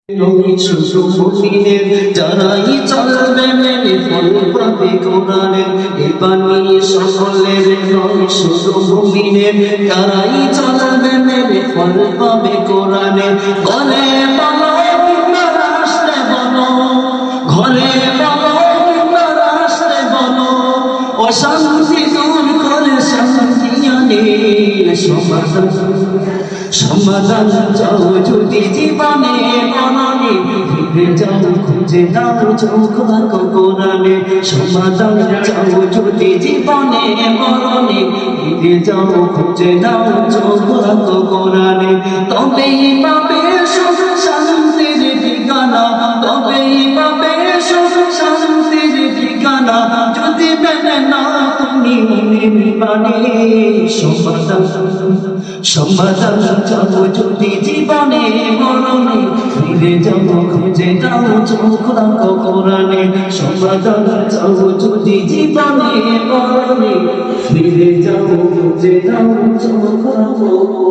নবী শুধু মুমিনের যারাই চলবে মেনে ফল পাবে কোরআনের এ বাণী সকলের নয় শুধু মুমিনের যারাই চলবে মেনে ফল পাবে কোরআনের ঘরে বলো কিংবা রাষ্ট্রে বলো ঘরে বলো কিংবা রাষ্ট্রে বলো অশান্তি দূর করে শান্তি আনে সমাধান চাও যদি জীবনে মননে ফিরে যাও খুঁজে দাও চোখ রাখো কোরআনে সমাধান চাও যদি জীবনে মননে ফিরে যাও খুঁজে দাও চোখ রাখো কোরআনে তবেই পাবে সুখ শান্তির ঠিকানা তবেই পাবে সুখ শান্তির ঠিকানা যদি মেনে না তুমি মানে সমাধান চাও যদি জীবনে মরণে ফিরে যাও খুঁজে দাও চোখ রাখো কোরআনে সমাধান চাও যদি জীবনে মরণে ফিরে যাও খুঁজে দাও চোখ রাখো